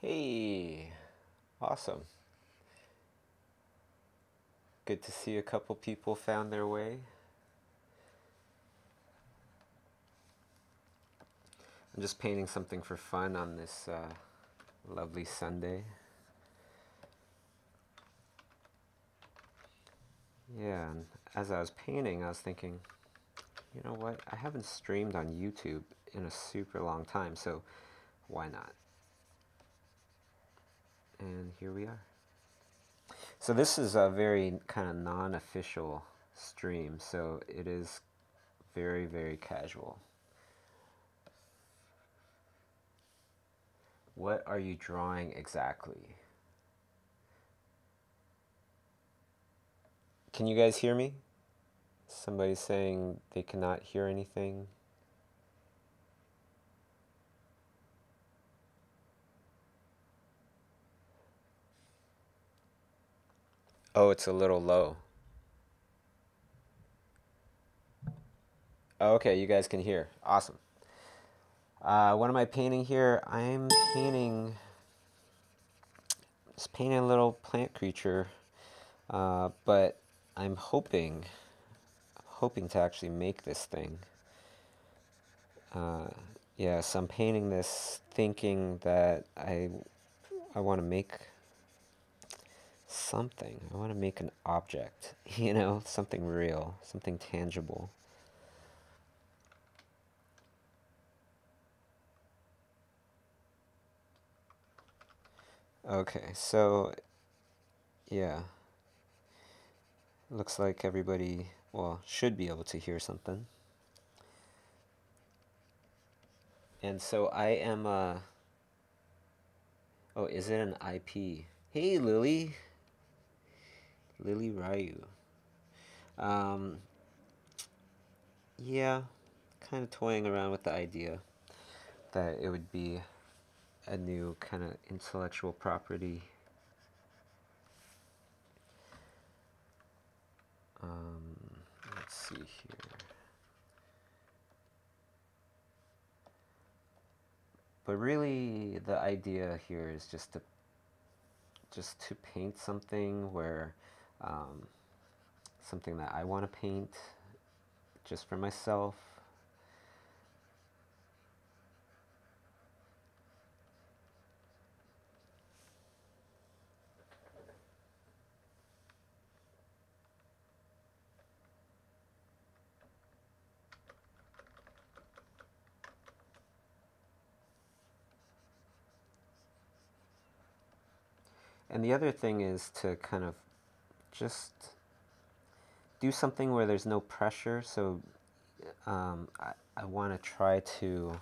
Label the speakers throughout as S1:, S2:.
S1: Hey, awesome. Good to see a couple people found their way. I'm just painting something for fun on this lovely Sunday. Yeah, and as I was painting, I was thinking, you know what? I haven't streamed on YouTube in a super long time, so why not? And here we are. So this is a very kind of non-official stream, so it is very, very casual. What are you drawing exactly? Can you guys hear me? Somebody's saying they cannot hear anything. Oh, it's a little low. Oh, okay, you guys can hear. Awesome. What am I painting here? I'm just painting a little plant creature, but I'm hoping to actually make this thing. Uh, yeah, so I'm painting this thinking that I want to make something. I want to make an object, something real, something tangible. Okay, so yeah, looks like everybody, well, should be able to hear something. And so I am, oh, is it an IP? Hey, Lily Ryu. Um, yeah, kind of toying around with the idea that it would be a new kind of intellectual property. Um, let's see here. But really, the idea here is just to paint something where um, something that I want to paint just for myself. And the other thing is to kind of just do something where there's no pressure. So I want to try to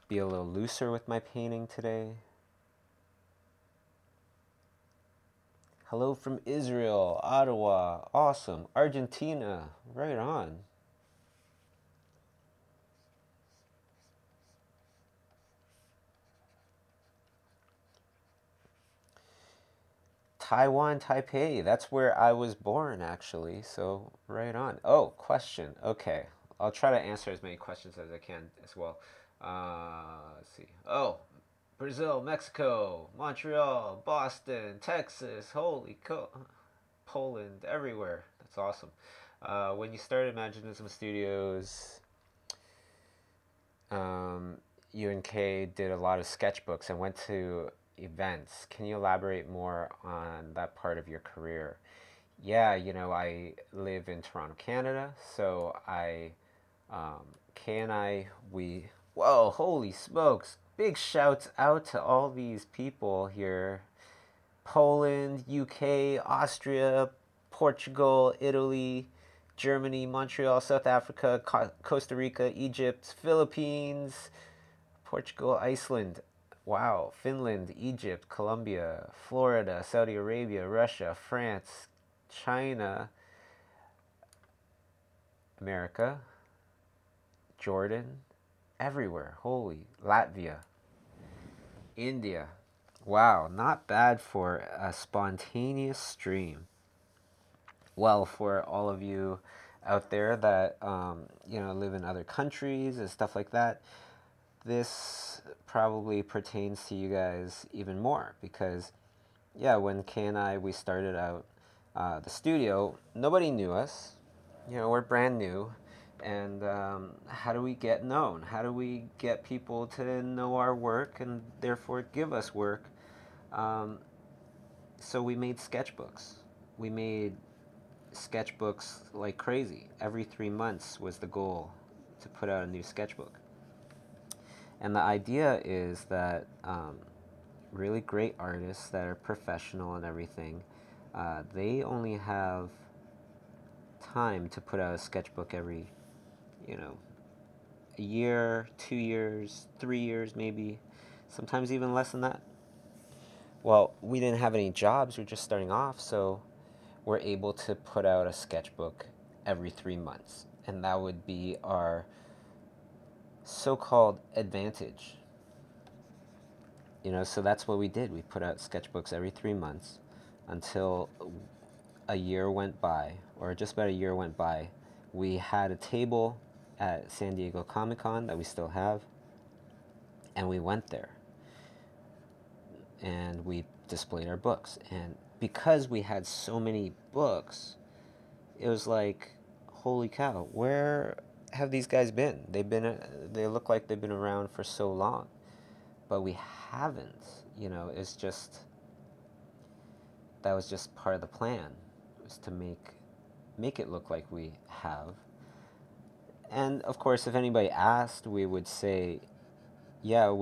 S1: be a little looser with my painting today. Hello from Israel, Ottawa, awesome. Argentina, right on. Taiwan, Taipei, that's where I was born actually, so right on. Oh, question, okay. I'll try to answer as many questions as I can as well. Let's see. Oh, Brazil, Mexico, Montreal, Boston, Texas, Poland, everywhere. That's awesome. When you started Imaginism Studios, um, you and Kay did a lot of sketchbooks and went to events. Can you elaborate more on that part of your career? Yeah, I live in Toronto, Canada, so Kay and whoa, holy smokes! Big shouts out to all these people here: Poland, UK, Austria, Portugal, Italy, Germany, Montreal, South Africa, Costa Rica, Egypt, Philippines, Portugal, Iceland. Wow, Finland, Egypt, Colombia, Florida, Saudi Arabia, Russia, France, China, America, Jordan, everywhere. Holy, Latvia, India. Wow, not bad for a spontaneous stream. Well, for all of you out there that live in other countries and stuff like that, this probably pertains to you guys even more because, yeah, when Kay and I we started out the studio, nobody knew us. You know, we're brand new, and how do we get known? How do we get people to know our work and therefore give us work? Um, so we made sketchbooks. We made sketchbooks like crazy. Every 3 months was the goal to put out a new sketchbook. And the idea is that really great artists that are professional and everything, they only have time to put out a sketchbook every, you know, a year, 2 years, 3 years maybe, sometimes even less than that. Well, we didn't have any jobs, we are just starting off, so we're able to put out a sketchbook every 3 months. And that would be our so called advantage. You know, so that's what we did. We put out sketchbooks every 3 months until a year went by, or just about a year went by. We had a table at San Diego Comic-Con that we still have, and we went there and we displayed our books. And because we had so many books, it was like, holy cow, where have these guys been? They look like they've been around for so long, but we haven't. You know, it's just, that was just part of the plan, was to make it look like we have. And of course, if anybody asked, we would say, yeah,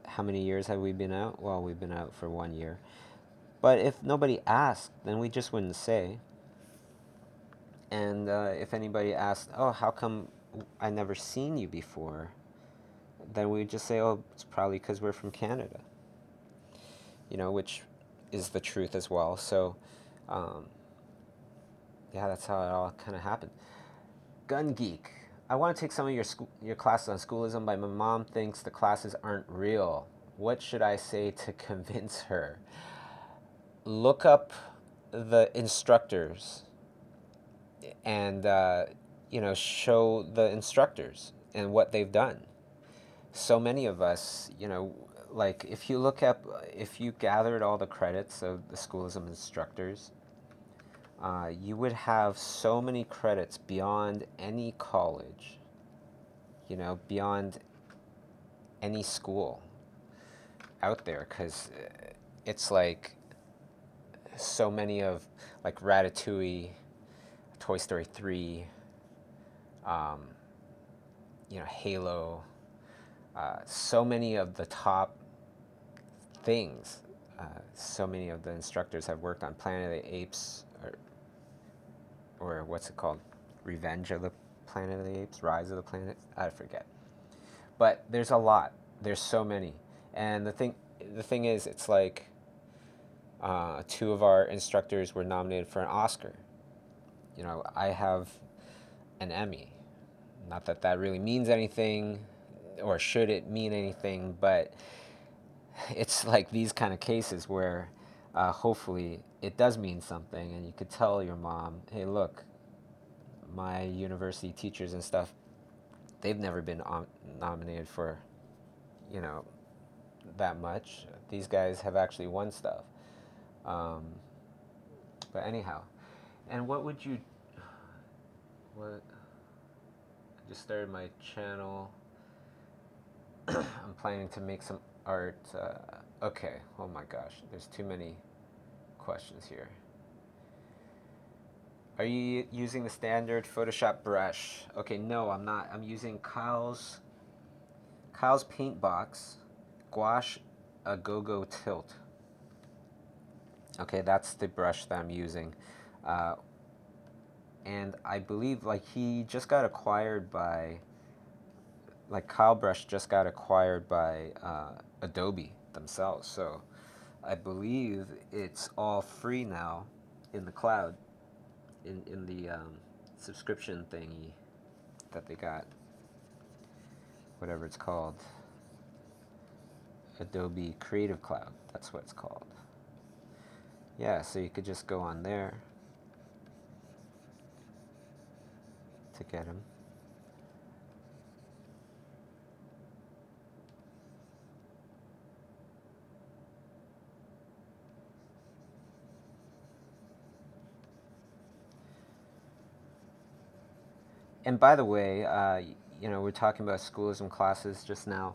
S1: how many years have we been out? Well, we've been out for 1 year. But if nobody asked, then we just wouldn't say. And if anybody asked, oh, how come I never seen you before? Then we'd just say, oh, it's probably because we're from Canada. You know, which is the truth as well. So, yeah, that's how it all kind of happened. Gun Geek. I want to take some of your classes on schoolism, but my mom thinks the classes aren't real. What should I say to convince her? Look up the instructors and show the instructors and what they've done. So many of us, like if you gathered all the credits of the schoolism instructors, you would have so many credits beyond any college, beyond any school out there, because it's like so many of, like, Ratatouille, Toy Story 3, Halo, so many of the top things. So many of the instructors have worked on Planet of the Apes, or what's it called? Revenge of the Planet of the Apes? Rise of the Planet? I forget. But there's a lot. There's so many. And the thing is, it's like two of our instructors were nominated for an Oscar. I have an Emmy. Not that that really means anything, or should it mean anything, but it's like these kind of cases where hopefully it does mean something, and you could tell your mom, hey, look, my university teachers and stuff, they've never been nominated for, that much. These guys have actually won stuff. But anyhow, and what I just started my channel. I'm planning to make some art. Okay, oh my gosh, there's too many questions here. Are you using the standard Photoshop brush? Okay, no, I'm not. I'm using Kyle's paint box, Gouache a Go-Go Tilt. Okay, that's the brush that I'm using. And I believe, like, he just got acquired by, like, Kyle Brush just got acquired by Adobe themselves. So I believe it's all free now in the cloud, in the subscription thingy that they got, whatever it's called. Adobe Creative Cloud, that's what it's called. Yeah, so you could just go on there to get them. And by the way, we're talking about schoolism classes just now.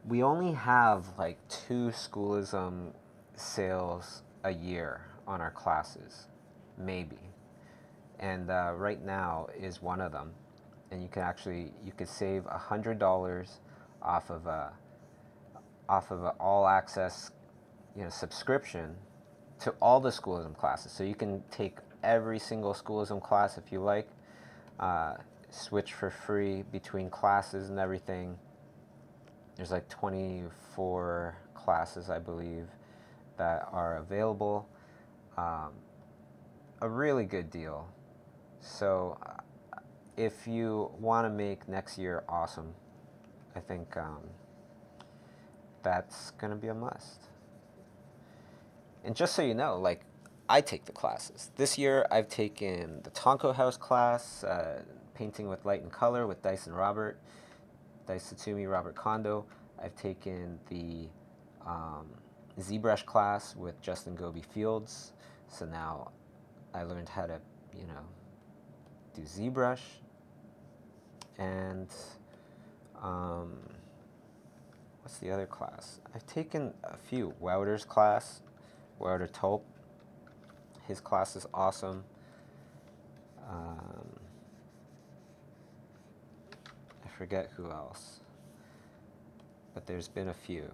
S1: We only have like two schoolism sales a year on our classes, maybe. And right now is one of them. And you could save $100 off of a all access subscription to all the schoolism classes. So you can take every single schoolism class if you like, uh, switch for free between classes and everything. There's like 24 classes, I believe, that are available. Um, a really good deal. So if you want to make next year awesome, I think that's going to be a must. And just so you know, like, I take the classes. This year I've taken the Tonko House class, painting with light and color with Dyson Satsumi Robert Kondo. I've taken the ZBrush class with Justin Goby Fields. So now I learned how to, do ZBrush. And what's the other class? I've taken a few. Wouter's class, Wouter Tulp. His class is awesome. I forget who else, but there's been a few.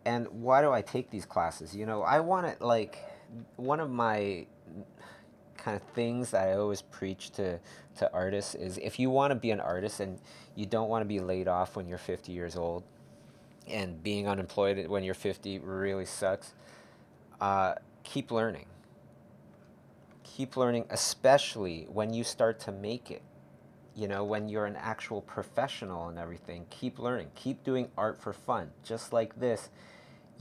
S1: And why do I take these classes? I want it, like, one of my kind of things that I always preach to artists is, if you want to be an artist and you don't want to be laid off when you're 50 years old, and being unemployed when you're 50 really sucks, keep learning. Keep learning, especially when you start to make it. When you're an actual professional and everything, keep learning. Keep doing art for fun. Just like this,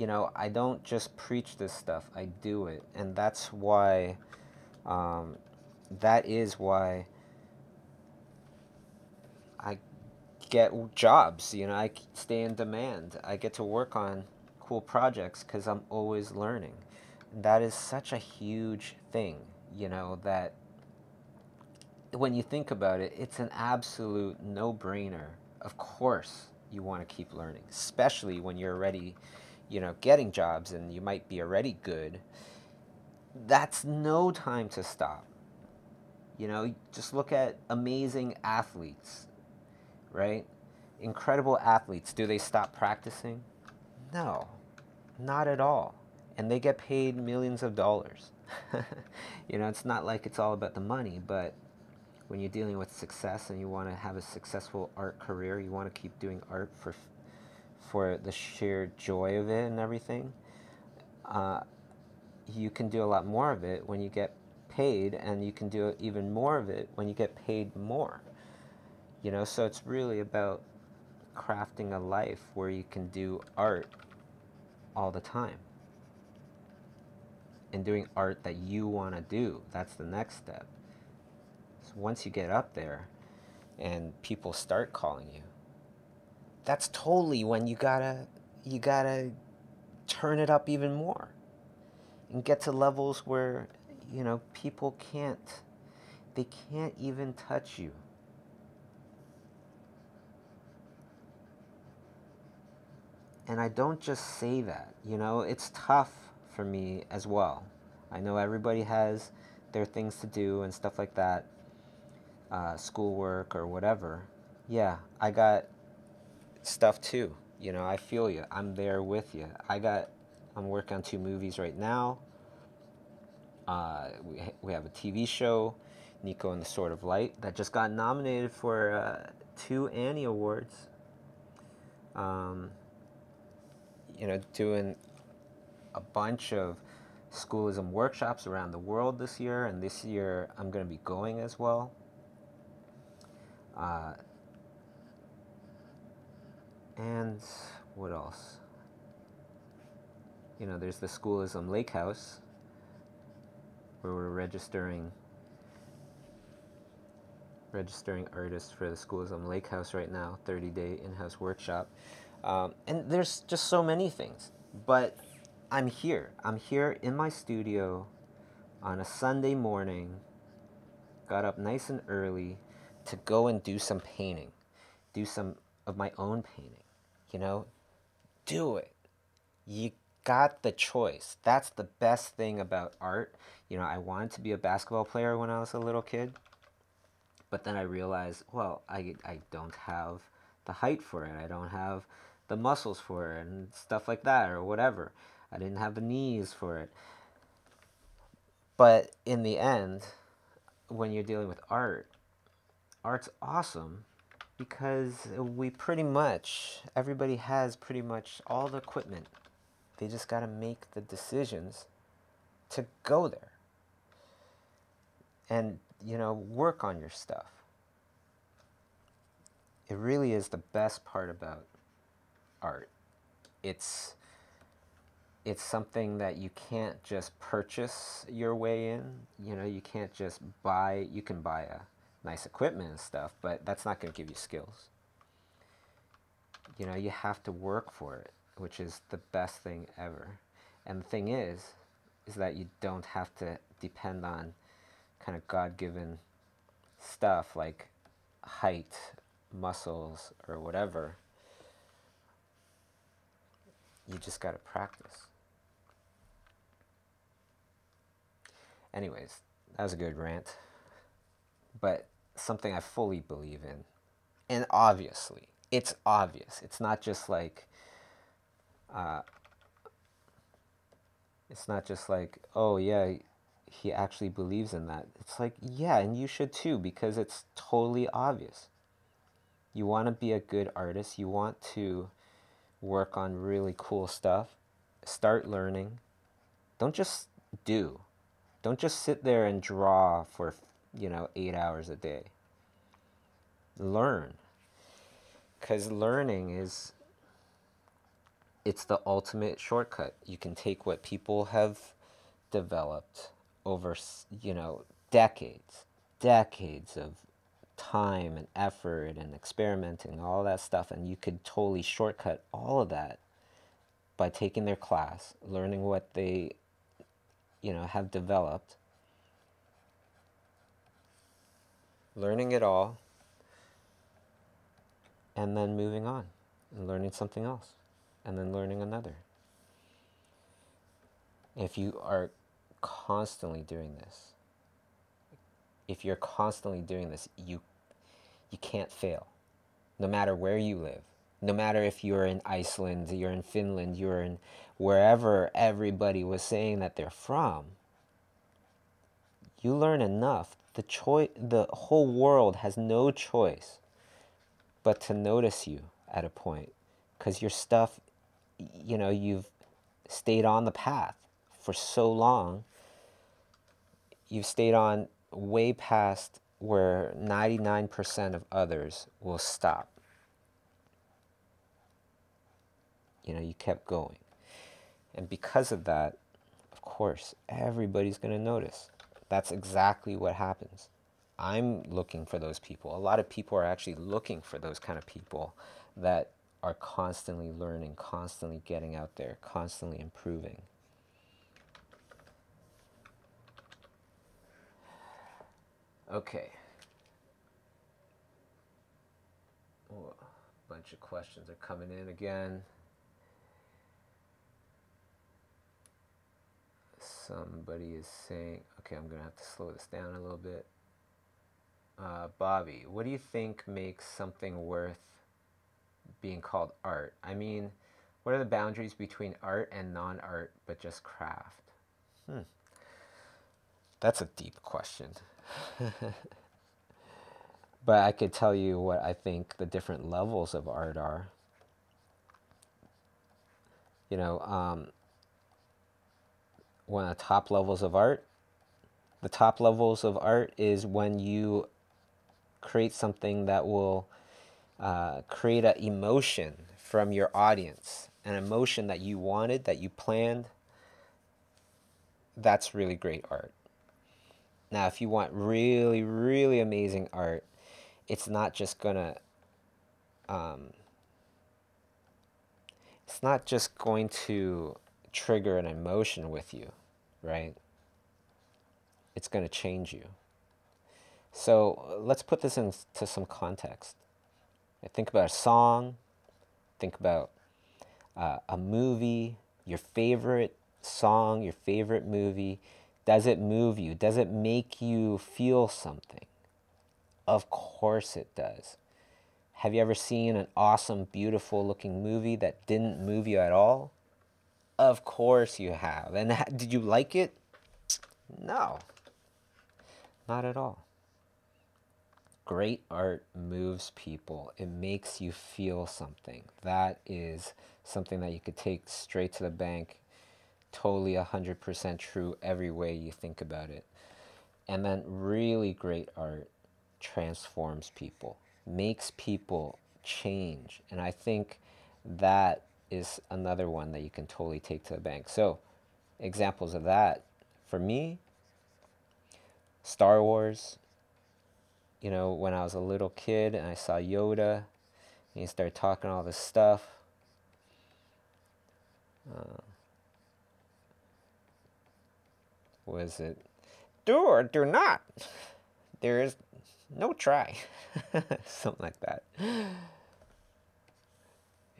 S1: I don't just preach this stuff, I do it. And that's why, that is why I get jobs. I stay in demand. I get to work on cool projects because I'm always learning. That is such a huge thing, that when you think about it, it's an absolute no-brainer. Of course you want to keep learning, especially when you're already, getting jobs and you might be already good. That's no time to stop. Just look at amazing athletes, right? Incredible athletes. Do they stop practicing? No, not at all. And they get paid millions of dollars. It's not like it's all about the money, but when you're dealing with success and you want to have a successful art career, you want to keep doing art for the sheer joy of it and everything, you can do a lot more of it when you get paid, and you can do even more of it when you get paid more. So it's really about crafting a life where you can do art all the time. And doing art that you want to do. That's the next step. So once you get up there and people start calling you, that's totally when you gotta turn it up even more and get to levels where, people can't even touch you. And I don't just say that, it's tough for me as well. I know everybody has their things to do and stuff like that, schoolwork or whatever. Yeah, I got stuff too. I feel you. I'm there with you. I'm working on 2 movies right now. We have a TV show, Nico and the Sword of Light, that just got nominated for 2 Annie Awards. Doing a bunch of schoolism workshops around the world this year, and this year I'm going to be going as well. And what else? There's the Schoolism Lake House, where we're registering artists for the Schoolism Lake House right now, 30-day in-house workshop. And there's just so many things. But I'm here. I'm here in my studio on a Sunday morning, got up nice and early to go and do some painting, do some of my own painting. You know, do it. You got the choice. That's the best thing about art. You know, I wanted to be a basketball player when I was a little kid, but then I realized, well, I don't have the height for it. I don't have the muscles for it and stuff like that or whatever. I didn't have the knees for it. But in the end, when you're dealing with art, art's awesome because we pretty much, everybody has pretty much all the equipment. They just got to make the decisions to go there and, you know, work on your stuff. It really is the best part about art. It's it's something that you can't just purchase your way in. You know, you can't just buy, you can buy a nice equipment and stuff, but that's not going to give you skills. You know, you have to work for it, which is the best thing ever. And the thing is that you don't have to depend on kind of God-given stuff like height, muscles, or whatever. You just got to practice. Anyways, that was a good rant, but something I fully believe in. And obviously, it's obvious. It's not just like, uh, oh yeah, he actually believes in that. It's like, yeah, and you should too, because it's totally obvious. You want to be a good artist. You want to work on really cool stuff. Start learning. Don't just do. Don't just sit there and draw for, 8 hours a day. Learn. Because learning it's the ultimate shortcut. You can take what people have developed over, decades of time and effort and experimenting, all that stuff, and you could totally shortcut all of that by taking their class, learning what they, have developed, learning it all, and then moving on and learning something else, and then learning another. If you are constantly doing this, if you're constantly doing this, you can't fail, no matter where you live. No matter if you're in Iceland, you're in Finland, you're in wherever everybody was saying that they're from, you learn enough. The whole world has no choice but to notice you at a point, because your stuff, you've stayed on the path for so long. You've stayed on way past where 99% of others will stop. You kept going. And because of that, of course, everybody's going to notice. That's exactly what happens. I'm looking for those people. A lot of people are actually looking for those kind of people that are constantly learning, constantly getting out there, constantly improving. Okay. Oh, a bunch of questions are coming in again. Somebody is saying, okay, I'm going to have to slow this down a little bit. Bobby, what do you think makes something worth being called art? I mean, what are the boundaries between art and non-art, but just craft? That's a deep question. But I could tell you what I think the different levels of art are. One of the top levels of art, is when you create something that will create an emotion from your audience, an emotion that you wanted, that you planned. That's really great art. Now, if you want really, really amazing art, it's not just gonna, it's not just going to trigger an emotion with you, right? it's going to change you. So let's put this into some context. Think about a song, think about a movie, your favorite song, your favorite movie. Does it move you? Does it make you feel something? Of course it does. Have you ever seen an awesome, beautiful looking movie that didn't move you at all? Of course you have. And did you like it? No, not at all. Great art moves people. It makes you feel something. That is something that you could take straight to the bank. Totally 100% true every way you think about it. And then really great art transforms people, makes people change. And I think that is another one that you can totally take to the bank. So examples of that, for me, Star Wars. You know, when I was a little kid and I saw Yoda and he started talking all this stuff, was it, do or do not? There is no try. Something like that.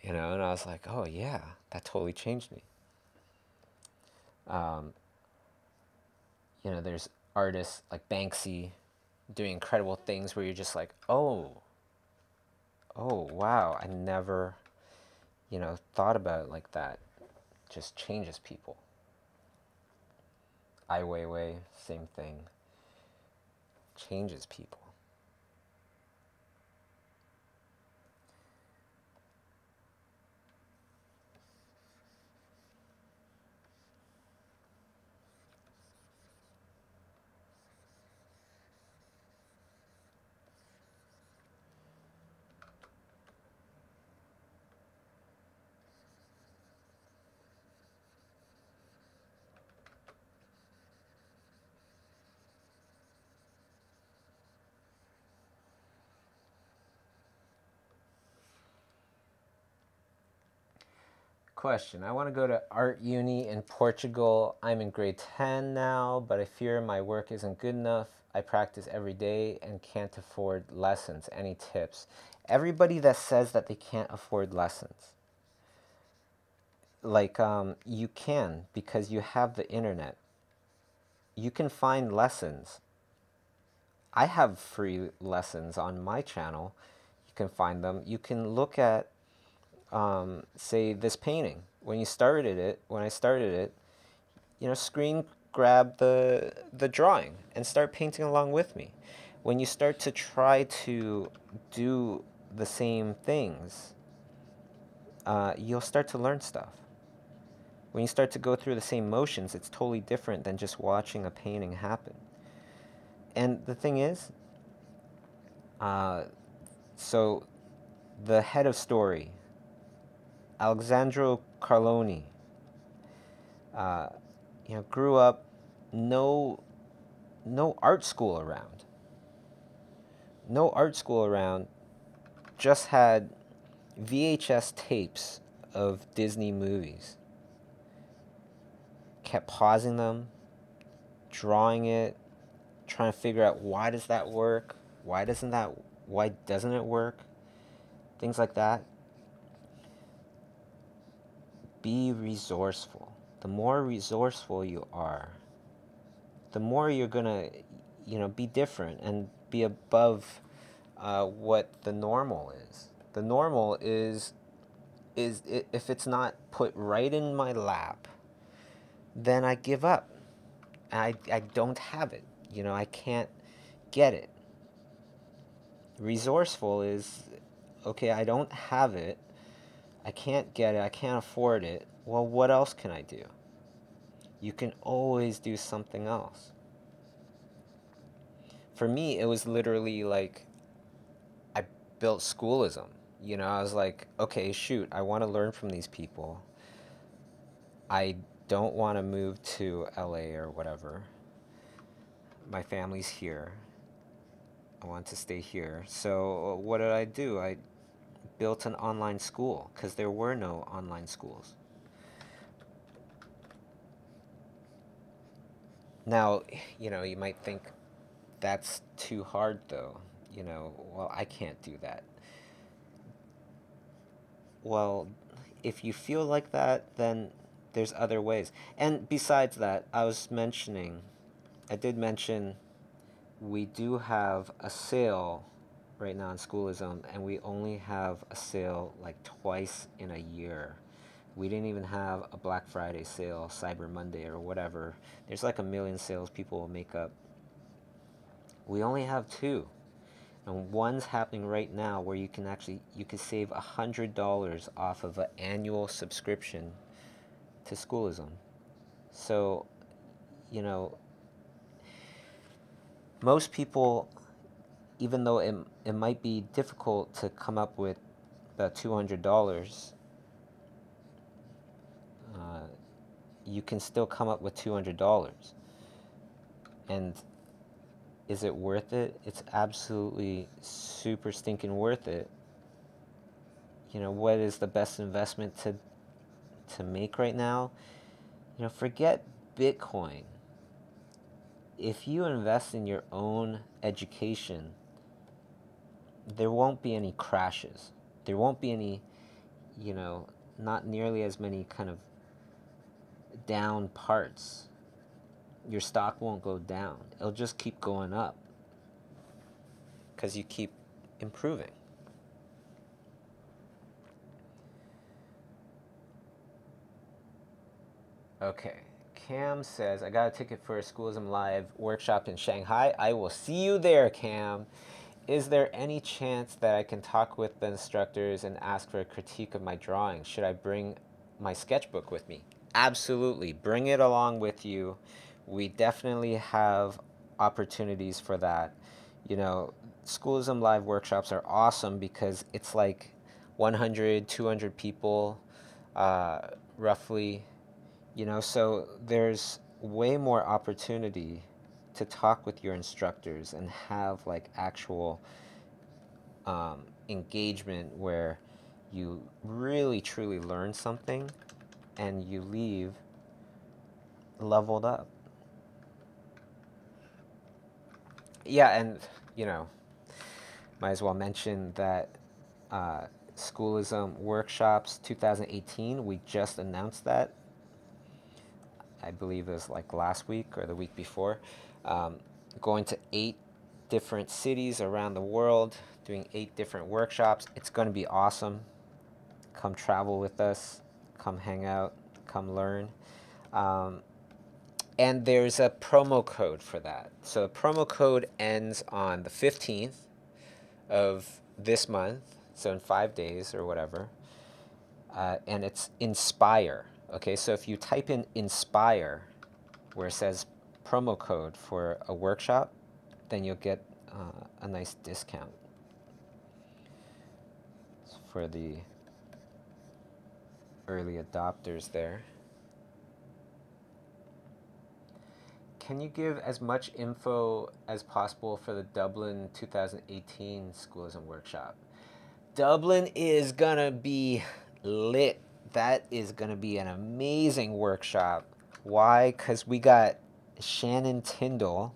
S1: You know, and I was like, oh yeah, that totally changed me. You know, there's artists like Banksy doing incredible things where you're just like, oh wow, I never, you know, thought about it like that. Just changes people. Ai Weiwei, same thing. Changes people. Question. I want to go to art uni in Portugal. I'm in grade 10 now, but I fear my work isn't good enough. I practice every day and can't afford lessons. Any tips? Everybody that says that they can't afford lessons, like you can, because you have the internet. You can find lessons. I have free lessons on my channel. You can find them. You can look at say this painting. When I started it, you know, screen grab the drawing and start painting along with me. When you start to try to do the same things, you'll start to learn stuff. When you start to go through the same motions, it's totally different than just watching a painting happen. And the thing is, so the head of story, Alexandro Carloni, you know, grew up no art school around. No art school around, just had VHS tapes of Disney movies. Kept pausing them, drawing it, trying to figure out why does that work? Why doesn't it work? Things like that. Be resourceful. The more resourceful you are, the more you're gonna, you know, be different and be above what the normal is. The normal is if it's not put right in my lap, then I give up. I don't have it. You know, I can't get it. Resourceful is, okay, I don't have it. I can't get it. I can't afford it. Well, what else can I do? You can always do something else. For me, it was literally like I built schoolism. You know, I was like, okay, shoot, I want to learn from these people. I don't want to move to LA or whatever. My family's here. I want to stay here. So what did I do? I built an online school because there were no online schools. Now, you might think that's too hard though. Well, I can't do that. Well, if you feel like that, then there's other ways. And besides that, I did mention we do have a sale right now in Schoolism, and we only have a sale like twice in a year. We didn't even have a Black Friday sale, Cyber Monday, or whatever. There's like a million sales people will make up. We only have two. And one's happening right now where you can save $100 off of an annual subscription to Schoolism. So, you know, most people, even though it might be difficult to come up with the $200, uh, you can still come up with $200. And is it worth it? It's absolutely super stinking worth it. What is the best investment to make right now? Forget Bitcoin. If you invest in your own education, there won't be any crashes. There won't be any, not nearly as many kind of down parts. Your stock won't go down. It'll just keep going up because you keep improving. Okay. Cam says, I got a ticket for a Schoolism Live workshop in Shanghai. I will see you there, Cam. Is there any chance that I can talk with the instructors and ask for a critique of my drawing? Should I bring my sketchbook with me? Absolutely. Bring it along with you. We definitely have opportunities for that. Schoolism Live workshops are awesome because it's like 100, 200 people, roughly. So there's way more opportunity to talk with your instructors and have like actual engagement where you really truly learn something and you leave leveled up. Yeah, and might as well mention that Schoolism Workshops 2018, we just announced that. I believe it was like last week or the week before. Going to 8 different cities around the world, doing 8 different workshops. It's going to be awesome. Come travel with us, come hang out, come learn. And there's a promo code for that. So the promo code ends on the 15th of this month, so in 5 days or whatever. And it's Inspire. Okay, so if you type in Inspire, where it says promo code for a workshop, then you'll get a nice discount for the early adopters there. Can you give as much info as possible for the Dublin 2018 Schoolism Workshop? Dublin is gonna be lit. That is gonna be an amazing workshop. Why? Because we got Shannon Tyndall.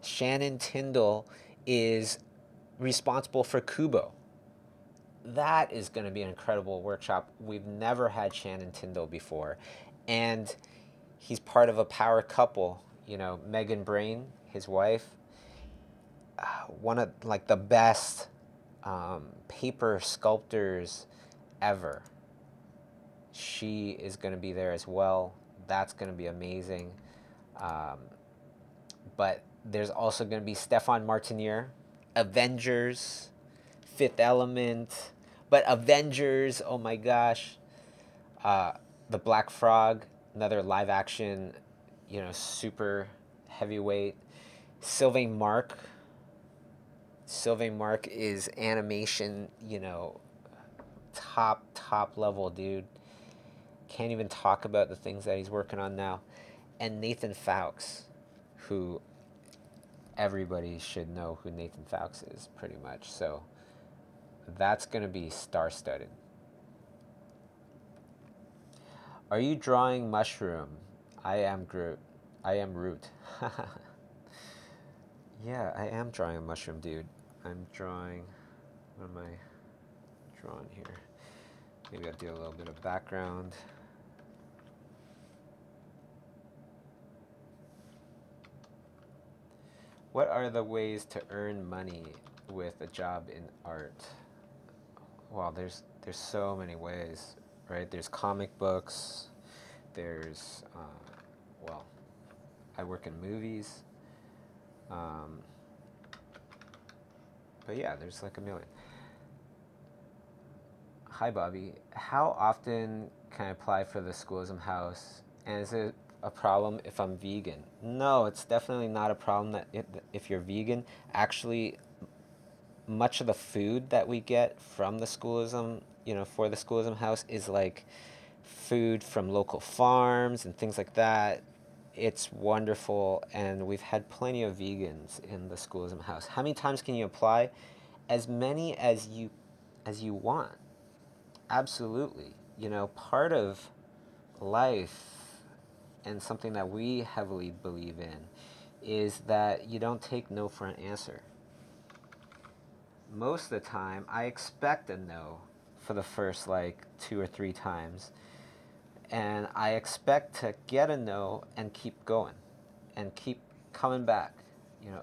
S1: Shannon Tyndall is responsible for Kubo. That is going to be an incredible workshop. We've never had Shannon Tyndall before. And he's part of a power couple. Megan Brain, his wife, one of like the best paper sculptors ever. She is going to be there as well. That's going to be amazing. But there's also going to be Stefan Martinier, Avengers, Fifth Element, but Avengers, oh my gosh. The Black Frog, another live action, super heavyweight. Sylvain Mark. Sylvain Mark is animation, top level dude. Can't even talk about the things that he's working on now. And Nathan Fowkes, who everybody should know who Nathan Fowkes is, pretty much. So that's going to be star-studded. Are you drawing Mushroom? I am Groot. I am root. Yeah, I am drawing a mushroom, dude. I'm drawing. What am I drawing here? Maybe I'll do a little bit of background. What are the ways to earn money with a job in art? Well, there's so many ways, right? There's comic books. There's well, I work in movies. Um, but yeah, there's like a million. Hi, Bobby. How often can I apply for the schoolism house? And is it a problem if I'm vegan? No, it's definitely not a problem that if you're vegan. Actually, much of the food that we get from the schoolism, for the schoolism house is like food from local farms and things like that. It's wonderful, and we've had plenty of vegans in the schoolism house. How many times can you apply? As many as you want. Absolutely. Part of life and something that we heavily believe in is that you don't take no for an answer. Most of the time, I expect a no for the first like 2 or 3 times, and I expect to get a no and keep going and keep coming back,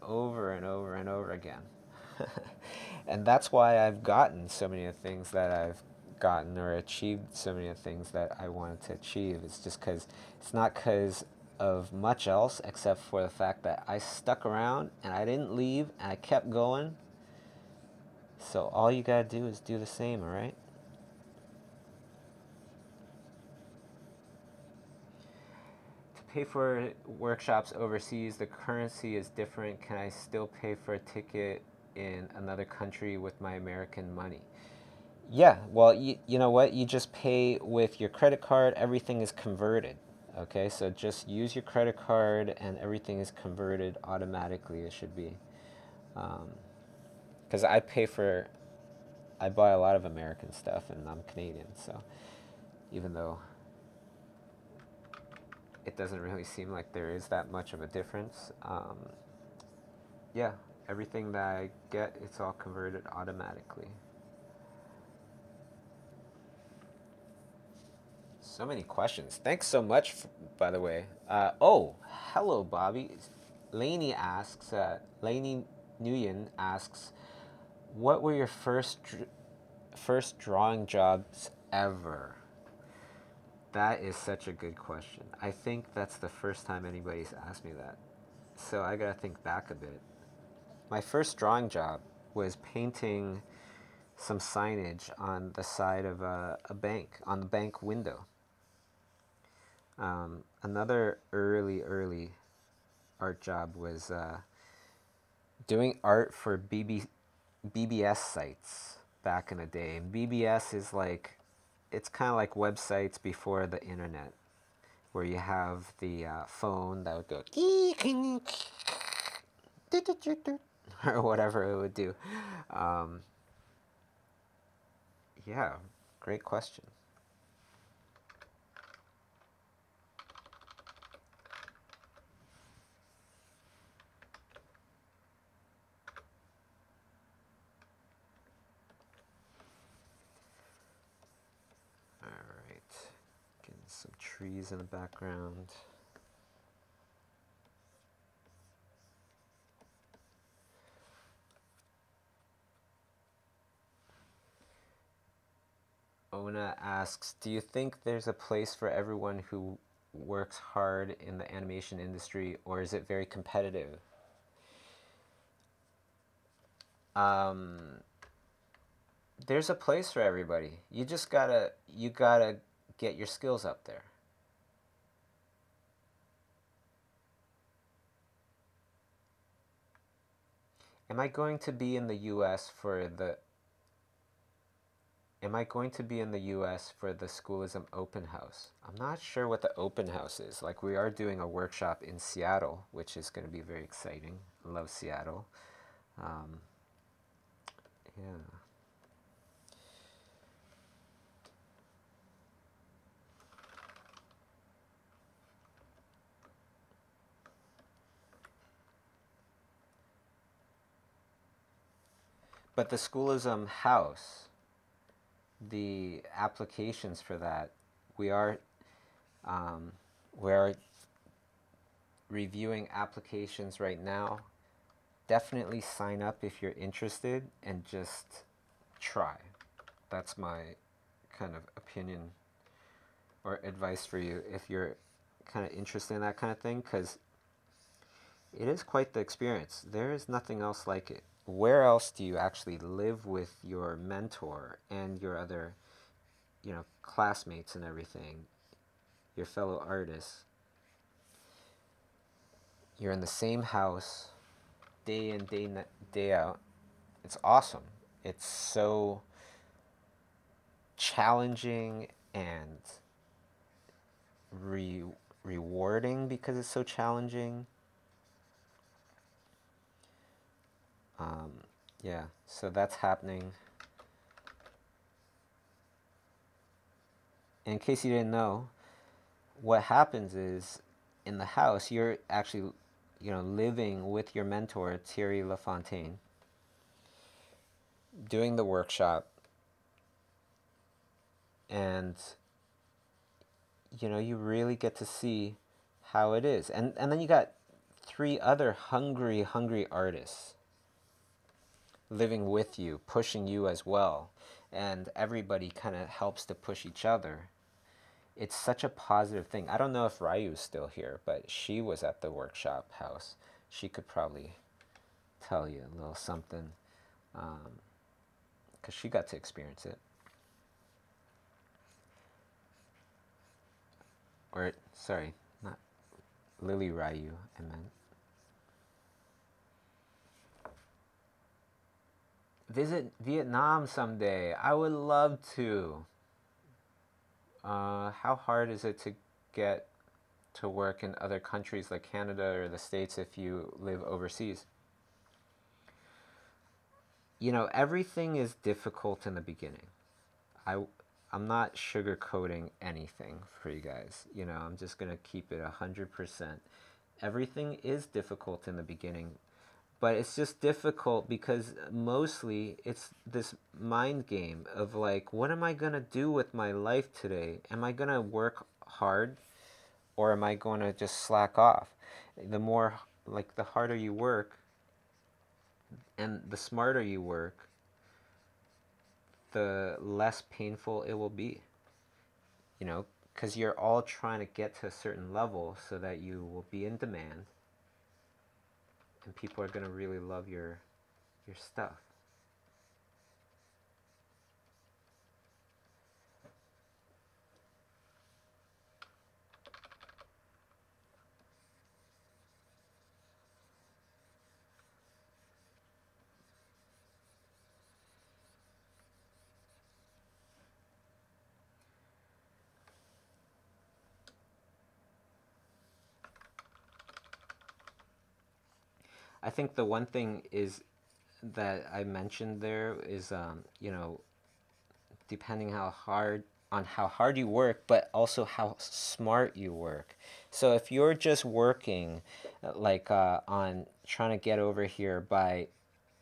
S1: over and over and over again. And that's why I've gotten so many of the things that I've gotten, or achieved so many of the things that I wanted to achieve. It's just because it's not because of much else except for the fact that I stuck around and I didn't leave and I kept going. So all you gotta do is do the same, all right? To pay for workshops overseas, the currency is different. Can I still pay for a ticket in another country with my American money? Yeah, well, you know what? You just pay with your credit card, everything is converted. Okay, so just use your credit card and everything is converted automatically, it should be. Because I buy a lot of American stuff and I'm Canadian, so even though it doesn't really seem like there is that much of a difference, yeah, everything that I get, it's all converted automatically. So many questions. Thanks so much, by the way. Oh, hello, Bobby. Lainey Nguyen asks, what were your first drawing jobs ever? That is such a good question. I think that's the first time anybody's asked me that. So I gotta think back a bit. My first drawing job was painting some signage on the side of a bank, on the bank window. Another early art job was doing art for BBS sites back in the day. And BBS is like, it's kind of like websites before the internet, where you have the phone that would go or whatever it would do. Um, yeah, great question. All right, getting some trees in the background. Ona asks, do you think there's a place for everyone who works hard in the animation industry, or is it very competitive? Um, there's a place for everybody. You gotta get your skills up there. Am I going to be in the US for the Am I going to be in the US for the Schoolism open house? I'm not sure what the open house is. Like, we are doing a workshop in Seattle, which is going to be very exciting. I love Seattle. Um, yeah. But the schoolism house, the applications for that, we are um, we are reviewing applications right now. Definitely sign up if you're interested and just try. That's my kind of opinion or advice for you if you're kind of interested in that kind of thing, because it is quite the experience. There is nothing else like it. Where else do you actually live with your mentor and your other, classmates and everything, your fellow artists? You're in the same house day in, day out. It's awesome. It's so challenging and re- rewarding because it's so challenging. Um, yeah, so that's happening. In case you didn't know, what happens is in the house, you're actually, living with your mentor, Thierry Lafontaine, doing the workshop, and, you really get to see how it is. And then you got three other hungry artists living with you, pushing you as well. And everybody kind of helps to push each other. It's such a positive thing. I don't know if Ryu's still here, but she was at the workshop house. She could probably tell you a little something because she got to experience it. Or, sorry, not Lily Ryu, I meant. Visit Vietnam someday. I would love to. How hard is it to get to work in other countries like Canada or the States if you live overseas? Everything is difficult in the beginning. I, I'm not sugarcoating anything for you guys. I'm just going to keep it 100%. Everything is difficult in the beginning, but it's just difficult because mostly it's this mind game of like, what am I going to do with my life today? Am I going to work hard or am I going to just slack off? The more, like, the harder you work and the smarter you work, the less painful it will be, because you're all trying to get to a certain level so that you will be in demand and people are going to really love your stuff. I think the one thing is that I mentioned there is, depending how hard you work, but also how smart you work. So if you're just working, like on trying to get over here by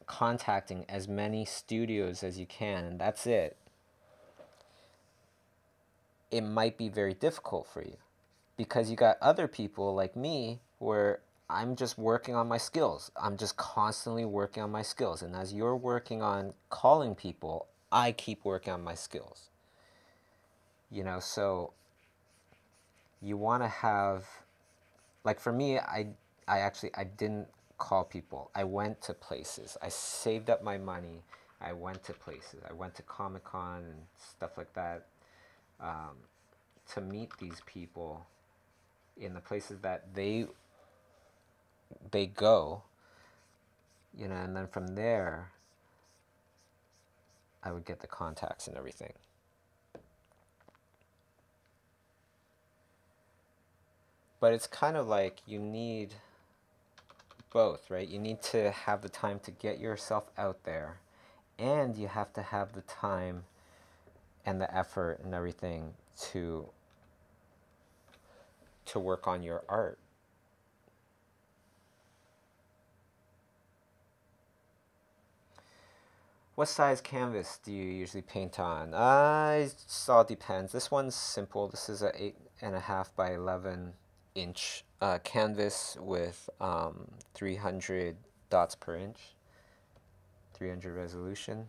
S1: contacting as many studios as you can, and that's it might be very difficult for you because you got other people like me where I'm just working on my skills. I'm just constantly working on my skills. And as you're working on calling people, I keep working on my skills. So you want to have, like, for me, I didn't call people. I went to places. I saved up my money. I went to places. I went to Comic-Con and stuff like that, to meet these people in the places that they go, and then from there I would get the contacts and everything. But it's kind of like you need both, right? You need to have the time to get yourself out there, and you have to have the time and the effort and everything to work on your art. What size canvas do you usually paint on? It just all depends. This one's simple. This is a 8.5 by 11 inch canvas with 300 dots per inch, 300 resolution.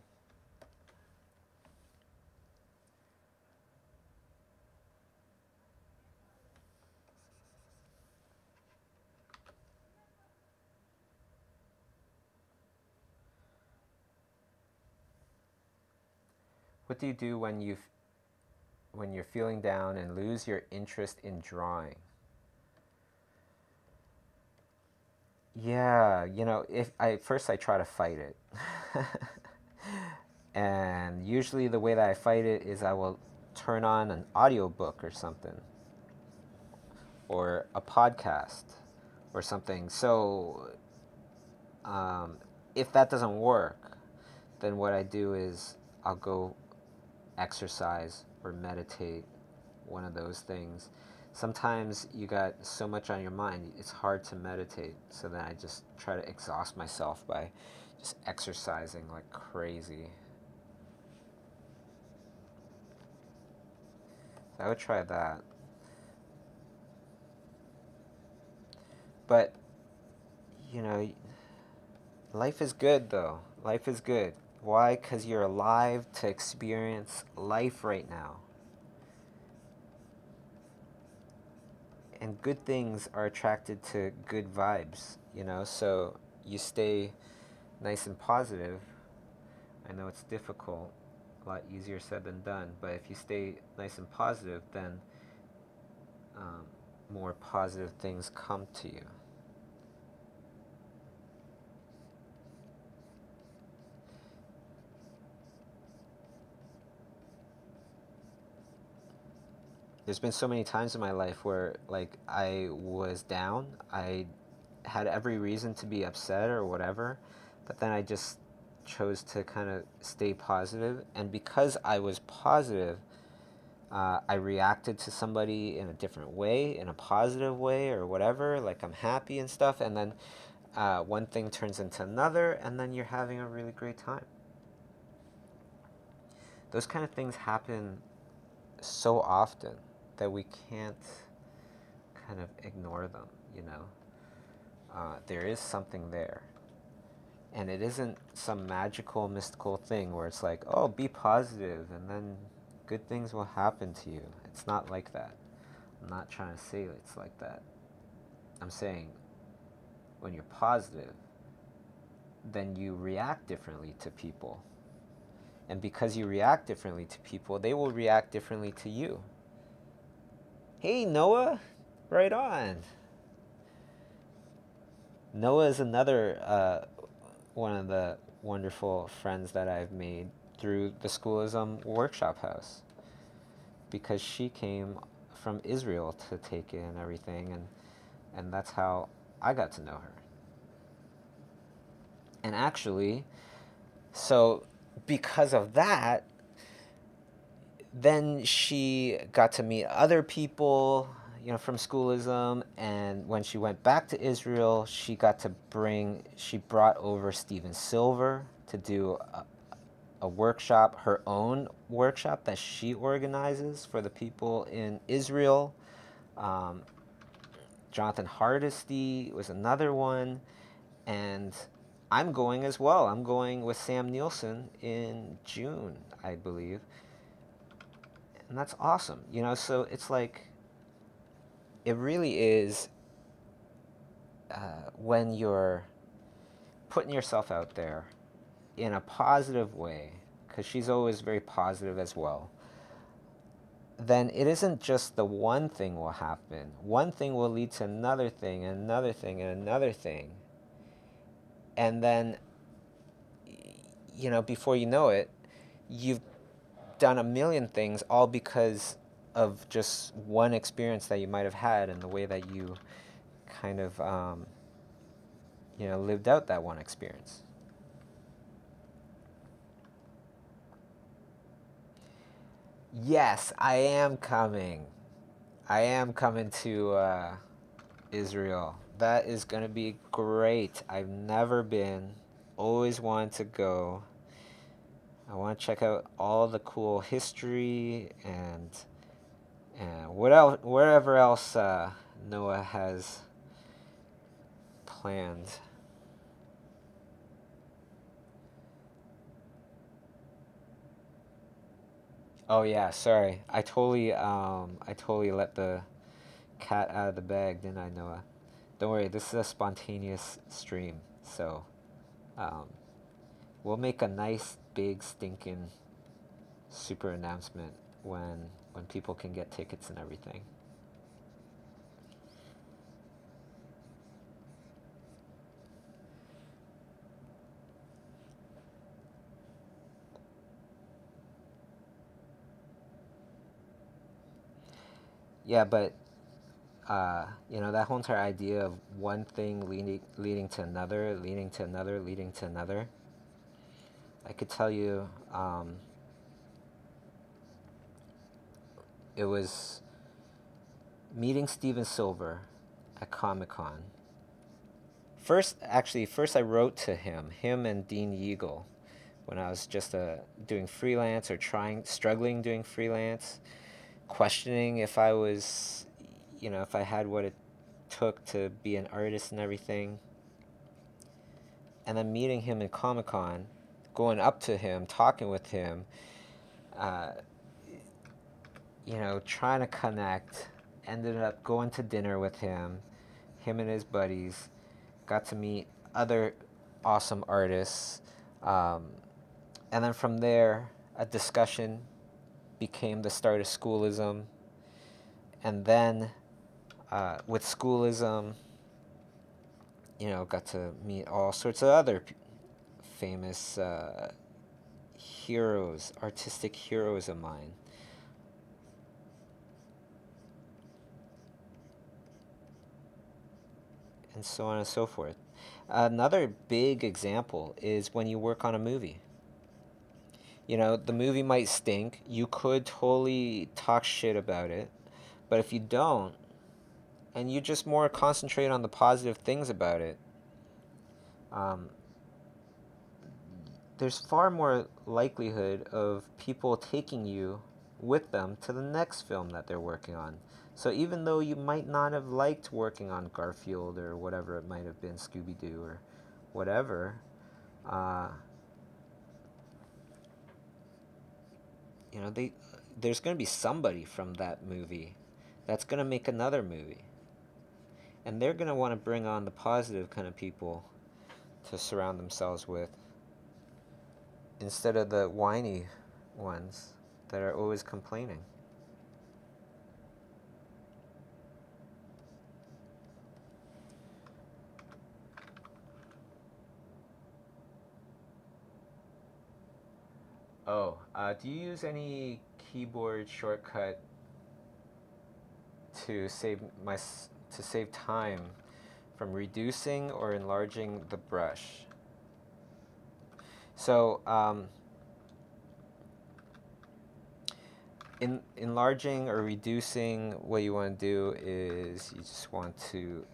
S1: What do you do when you're feeling down and lose your interest in drawing? Yeah, if I first I try to fight it. And usually the way that I fight it is I will turn on an audiobook or something or a podcast or something. So um, if that doesn't work, then what I do is I'll go exercise or meditate, one of those things. Sometimes you got so much on your mind, it's hard to meditate. So then I just try to exhaust myself by just exercising like crazy. So I would try that. But, you know, life is good though. Life is good. Why? Because you're alive to experience life right now. And good things are attracted to good vibes, so you stay nice and positive. I know it's difficult, a lot easier said than done, but if you stay nice and positive, then um, more positive things come to you. There's been so many times in my life where like I was down, I had every reason to be upset or whatever, but then I just chose to kind of stay positive, and because I was positive, I reacted to somebody in a different way, in a positive way or whatever, like I'm happy and stuff, and then one thing turns into another, and then you're having a really great time. Those kind of things happen so often that we can't kind of ignore them. There is something there. And it isn't some magical, mystical thing where it's like, oh, be positive and then good things will happen to you. It's not like that. I'm not trying to say it's like that. I'm saying when you're positive, then you react differently to people. And because you react differently to people, they will react differently to you. Hey, Noah, right on. Noah is another one of the wonderful friends that I've made through the Schoolism Workshop House, because she came from Israel to take in everything, and that's how I got to know her. And actually, so because of that, then she got to meet other people, from Schoolism, and when she went back to Israel, she brought over Stephen Silver to do a workshop, her own workshop that she organizes for the people in Israel. Um, Jonathan Hardesty was another one, and I'm going as well. I'm going with Sam Nielsen in June, I believe. And that's awesome, so it's like, it really is when you're putting yourself out there in a positive way, because she's always very positive as well, then it isn't just the one thing will happen. One thing will lead to another thing, and another thing, and another thing. And then, before you know it, you've done a million things, all because of just one experience that you might have had, and the way that you kind of, lived out that one experience. Yes, I am coming. I am coming to Israel. That is going to be great. I've never been, always wanted to go. I want to check out all the cool history and what else, wherever else Noah has planned. Oh yeah, sorry. I totally let the cat out of the bag, didn't I, Noah? Don't worry, this is a spontaneous stream, so um, we'll make a nice big stinking super announcement when people can get tickets and everything. Yeah, but that whole entire idea of one thing leading to another, leading to another, leading to another. I could tell you, it was meeting Steven Silver at Comic Con. First I wrote to him and Dean Yeagle, when I was just doing freelance or struggling doing freelance, questioning if I was, if I had what it took to be an artist and everything. And then meeting him in Comic Con, going up to him, talking with him, uh, trying to connect. Ended up going to dinner with him and his buddies. Got to meet other awesome artists. Um, and then from there, a discussion became the start of Schoolism. And then with Schoolism, got to meet all sorts of other famous heroes, artistic heroes of mine. And so on and so forth. Another big example is when you work on a movie. The movie might stink. You could totally talk shit about it. But if you don't, and you just more concentrate on the positive things about it, um, there's far more likelihood of people taking you with them to the next film that they're working on. So even though you might not have liked working on Garfield or whatever it might have been, Scooby-Doo or whatever, uh, there's going to be somebody from that movie that's going to make another movie. And they're going to want to bring on the positive kind of people to surround themselves with instead of the whiny ones that are always complaining. Oh, do you use any keyboard shortcut to save time from reducing or enlarging the brush? So, enlarging or reducing, what you want to do is you just want to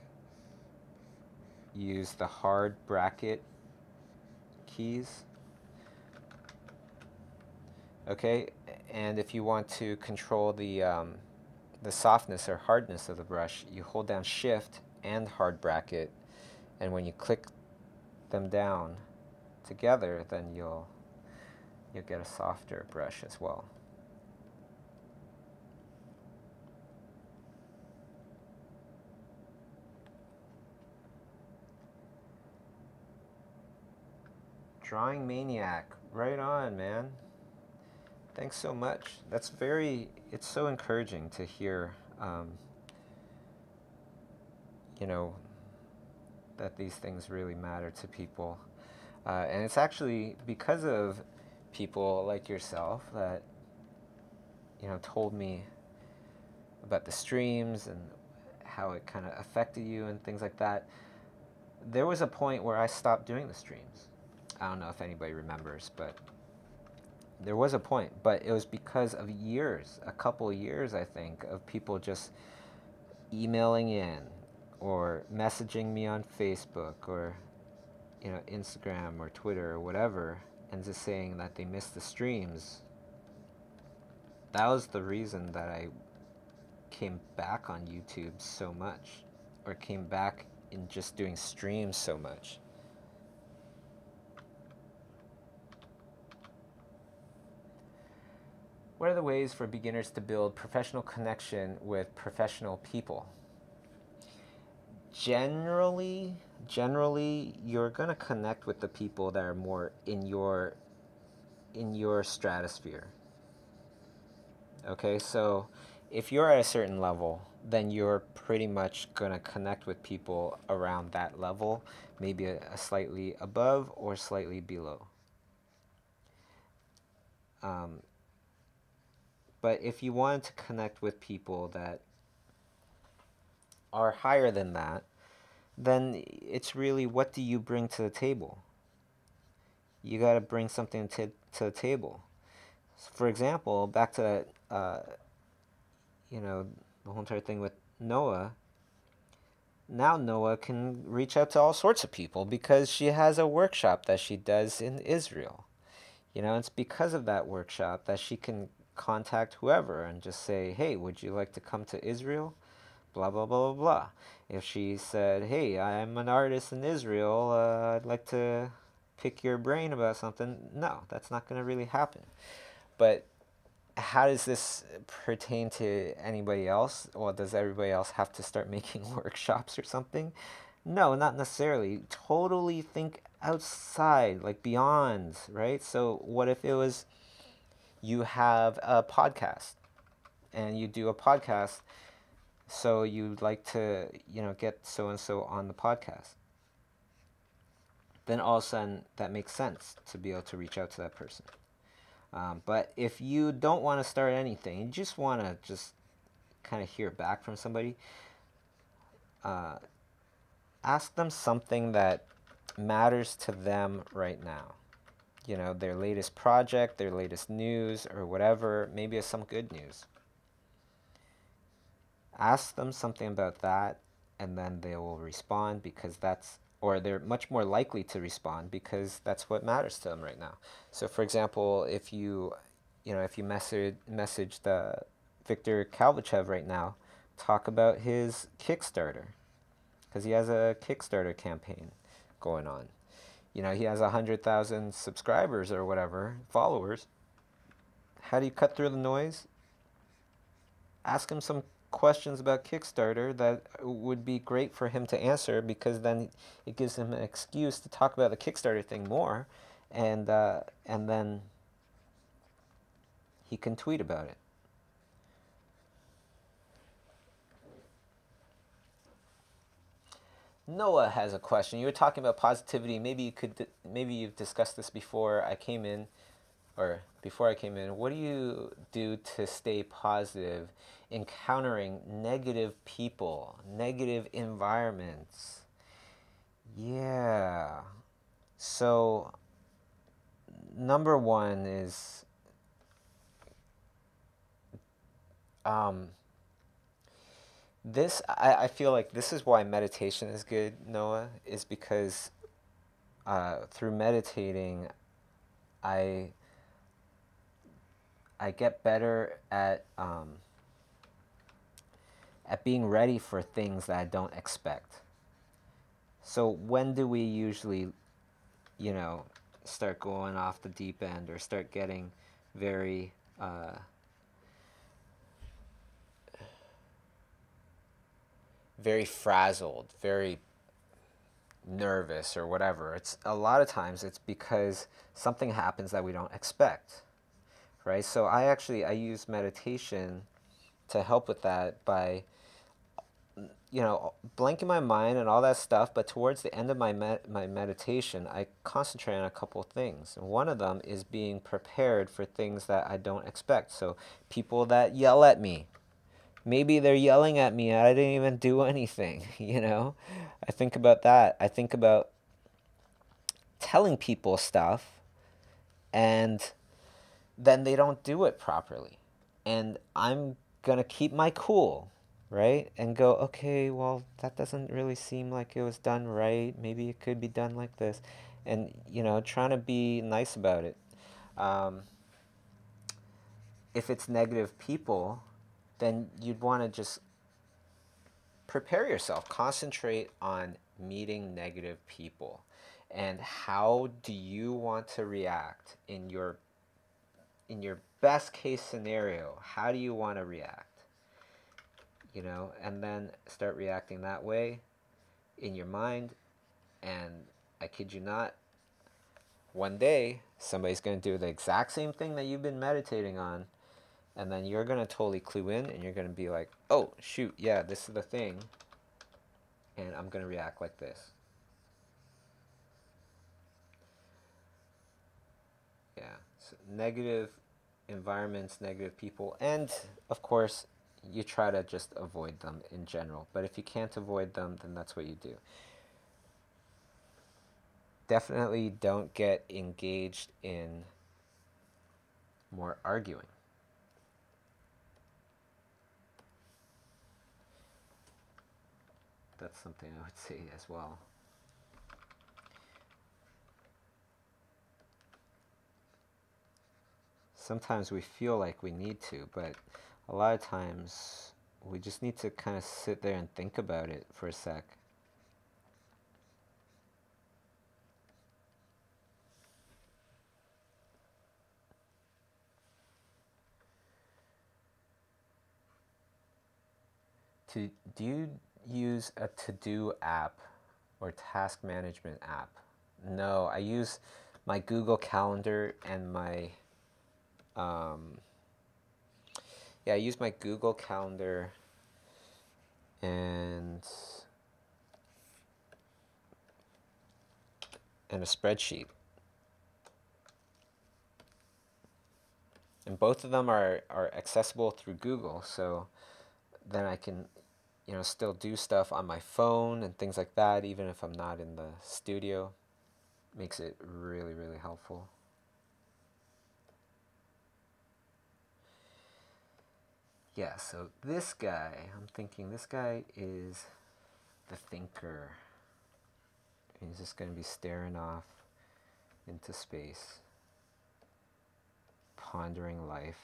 S1: use the hard bracket keys. Okay, and if you want to control the softness or hardness of the brush, you hold down Shift and hard bracket, and when you click them down together, then you'll get a softer brush as well. Drawing Maniac, right on, man. Thanks so much. It's so encouraging to hear, you know, that these things really matter to people. And it's actually because of people like yourself that, told me about the streams and how it kind of affected you and things like that. There was a point where I stopped doing the streams. I don't know if anybody remembers, but there was a point. But it was because of years, a couple of years, I think, of people just emailing in or messaging me on Facebook or Instagram or Twitter or whatever, and just saying that they missed the streams, that was the reason that I came back on YouTube so much, or came back in just doing streams so much. What are the ways for beginners to build professional connection with professional people? Generally, you're gonna connect with the people that are more in your stratosphere. Okay, so if you're at a certain level, then you're pretty much gonna connect with people around that level, maybe a slightly above or slightly below. Um, but if you want to connect with people that are higher than that, then it's really, what do you bring to the table? You got to bring something to the table. So for example, back to that, you know, the whole entire thing with Noah. Now Noah can reach out to all sorts of people because she has a workshop that she does in Israel. You know, it's because of that workshop that she can contact whoever and just say, hey, would you like to come to Israel? Blah, blah, blah, blah, blah. If she said, hey, I'm an artist in Israel, I'd like to pick your brain about something, no, that's not going to really happen. But how does this pertain to anybody else? Or does everybody else have to start making workshops or something? No, not necessarily. Totally think outside, like beyond, right? So what if it was, you have a podcast and you do a podcast, so you'd like to, you know, get so and so on the podcast. Then all of a sudden that makes sense to be able to reach out to that person. But if you don't want to start anything, you just want to just kind of hear back from somebody, ask them something that matters to them right now. You know, their latest project, their latest news, or whatever. Maybe it's some good news. Ask them something about that, and then they will respond because that's, or they're much more likely to respond because that's what matters to them right now. So for example, if you know, if you message the Victor Kalvachev right now, talk about his Kickstarter, because he has a Kickstarter campaign going on. You know, he has 100,000 subscribers or whatever, followers. How do you cut through the noise? Ask him some questions about Kickstarter that would be great for him to answer, because then it gives him an excuse to talk about the Kickstarter thing more, and then he can tweet about it. Noah has a question. You were talking about positivity. Maybe you've discussed this before I came in, or before I came in. What do you do to stay positive, encountering negative people, negative environments? Yeah. So, number one is, um, I feel like this is why meditation is good, Noah, is because through meditating, I get better at being ready for things that I don't expect. So when do we usually, you know, start going off the deep end, or start getting very very frazzled, very nervous or whatever? It's a lot of times it's because something happens that we don't expect, right? So I use meditation to help with that by, you know, blanking my mind and all that stuff. But towards the end of my meditation, I concentrate on a couple things. And one of them is being prepared for things that I don't expect. So people that yell at me, maybe they're yelling at me and I didn't even do anything, you know? I think about that. I think about telling people stuff and then they don't do it properly. And I'm going to keep my cool, right? And go, okay, well, that doesn't really seem like it was done right. Maybe it could be done like this. and trying to be nice about it. Um, if it's negative people, then you'd want to just prepare yourself, concentrate on meeting negative people, and how do you want to react in your best case scenario. How do you want to react, and then start reacting that way in your mind. And I kid you not, one day somebody's going to do the exact same thing that you've been meditating on, and then you're going to totally clue in, and you're going to be like, oh shoot, yeah, this is the thing, and I'm going to react like this. Yeah, so negative environments, negative people, and of course you try to just avoid them in general. But if you can't avoid them, then that's what you do. Definitely don't get engaged in more arguing. That's something I would say as well. Sometimes we feel like we need to, but a lot of times we just need to kind of sit there and think about it for a sec. Do you use a to-do app or task management app? No, I use my Google Calendar and my yeah, I use my Google Calendar and a spreadsheet. And both of them are accessible through Google, so then I can still do stuff on my phone and things like that, even if I'm not in the studio. Makes it really, really helpful. Yeah, so this guy, I'm thinking this guy is the thinker. He's just going to be staring off into space, pondering life.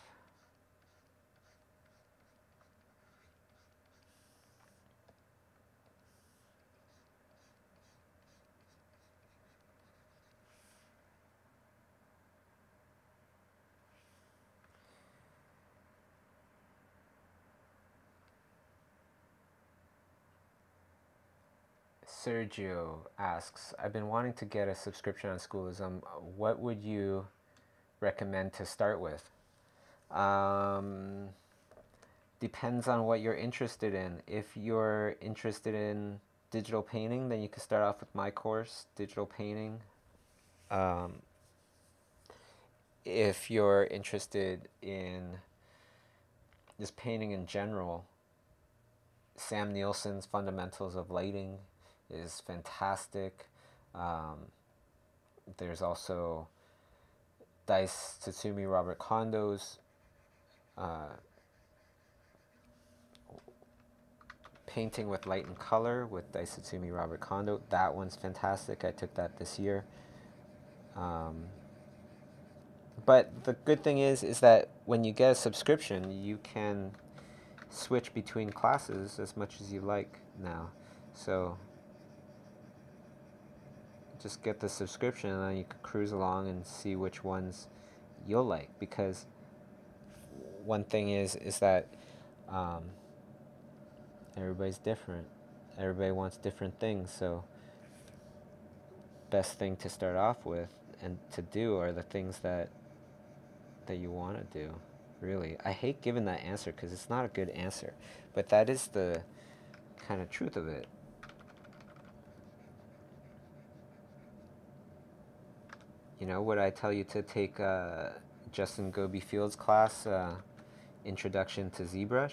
S1: Sergio asks, I've been wanting to get a subscription on Schoolism. What would you recommend to start with? Depends on what you're interested in. If you're interested in digital painting, then you can start off with my course, Digital Painting. If you're interested in just painting in general, Sam Nielsen's Fundamentals of Lighting is fantastic. There's also Dice Tsutsumi Robert Kondo's Painting with Light and Color with Dice Tsutsumi Robert Kondo. That one's fantastic. I took that this year. But the good thing is that when you get a subscription, you can switch between classes as much as you like now. So just get the subscription and then you can cruise along and see which ones you'll like. Because one thing is that everybody's different. Everybody wants different things. So best thing to start off with and to do are the things that you want to do. Really, I hate giving that answer because it's not a good answer, but that is the kind of truth of it. Would I tell you to take Justin Goby Field's class, Introduction to ZBrush?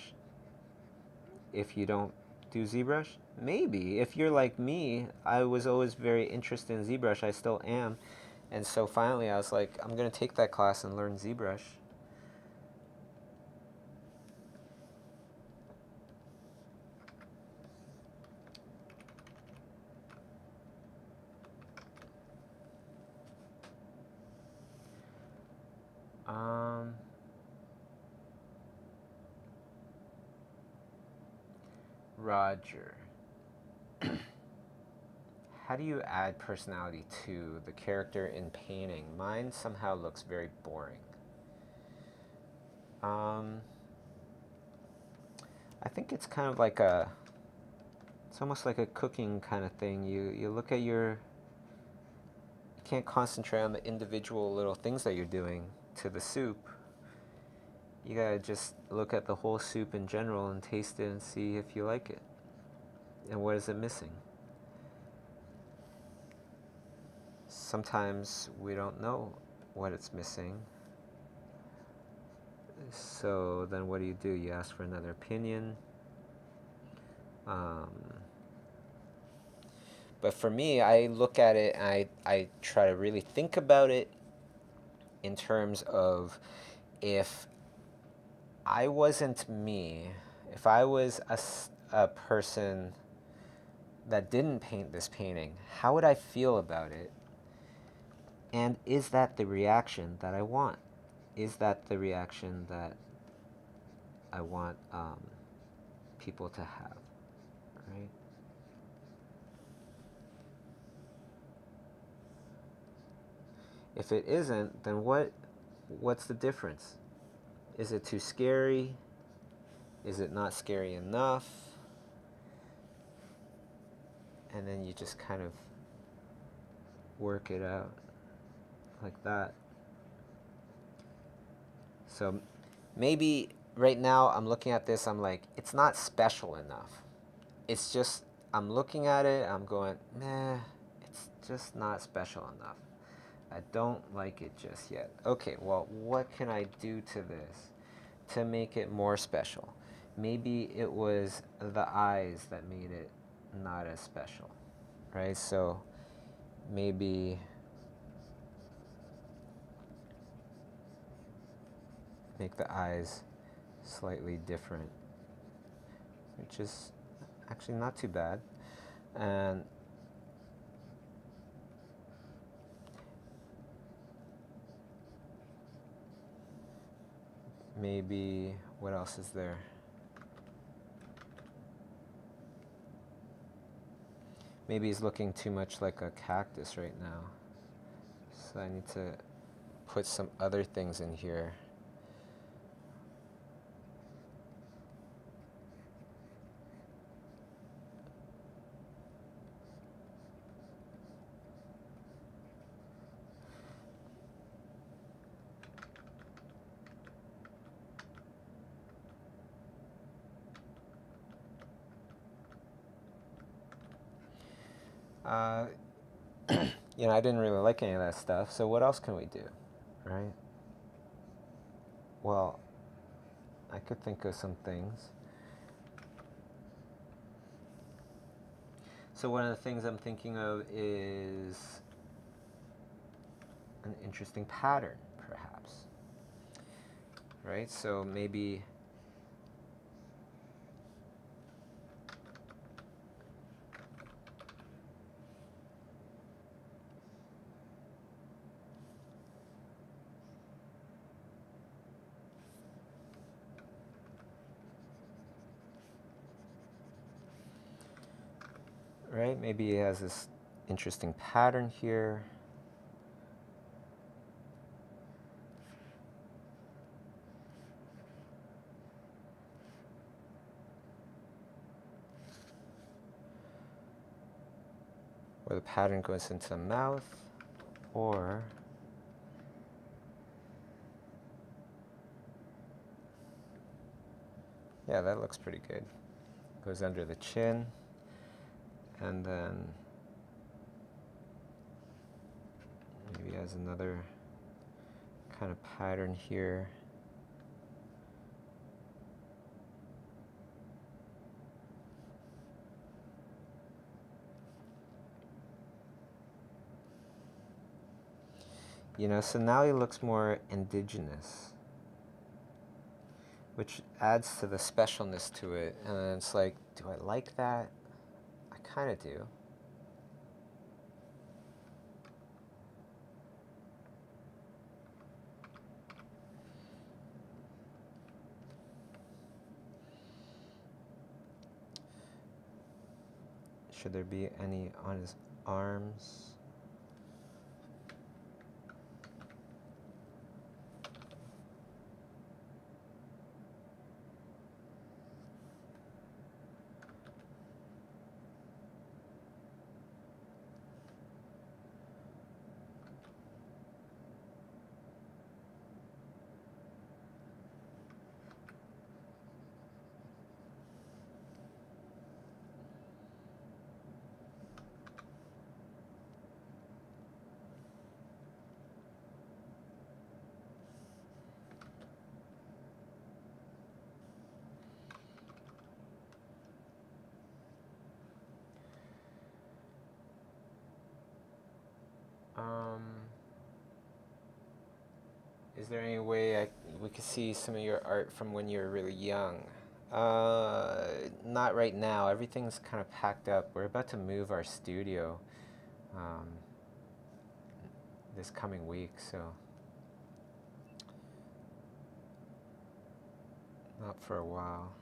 S1: If you don't do ZBrush? Maybe. If you're like me, I was always very interested in ZBrush. I still am. And so finally I was like, I'm going to take that class and learn ZBrush. Um, Roger, how do you add personality to the character in painting? Mine somehow looks very boring. Um, I think it's kind of like it's almost like a cooking kind of thing. You look at you can't concentrate on the individual little things that you're doing to the soup. You gotta just look at the whole soup in general and taste it and see if you like it. And what is it missing? Sometimes we don't know what it's missing. So then what do? You ask for another opinion. Um, but for me, I look at it and I try to really think about it in terms of, if I wasn't me, if I was a person that didn't paint this painting, how would I feel about it? And is that the reaction that I want? Is that the reaction that I want people to have, right? If it isn't, then what's the difference? Is it too scary? Is it not scary enough? And then you just kind of work it out like that. So maybe right now I'm looking at this, I'm like, it's not special enough. It's just, I'm looking at it, I'm going, nah, it's just not special enough. I don't like it just yet. Okay, well, what can I do to this to make it more special? Maybe it was the eyes that made it not as special, right? So maybe make the eyes slightly different, which is actually not too bad. And maybe, what else is there? Maybe he's looking too much like a cactus right now. So I need to put some other things in here. Uh, I didn't really like any of that stuff, so what else can we do, right? Well, I could think of some things. So one of the things I'm thinking of is an interesting pattern, perhaps, right? So maybe right? Maybe it has this interesting pattern here. Or the pattern goes into the mouth, or yeah, that looks pretty good. Goes under the chin, and then maybe has another kind of pattern here. So now he looks more indigenous, which adds to the specialness to it. And it's like, do I like that? I kind of do. Should there be any on his arms? Um, is there any way we could see some of your art from when you were really young? Uh, Not right now. Everything's kind of packed up. We're about to move our studio um, this coming week, so not for a while.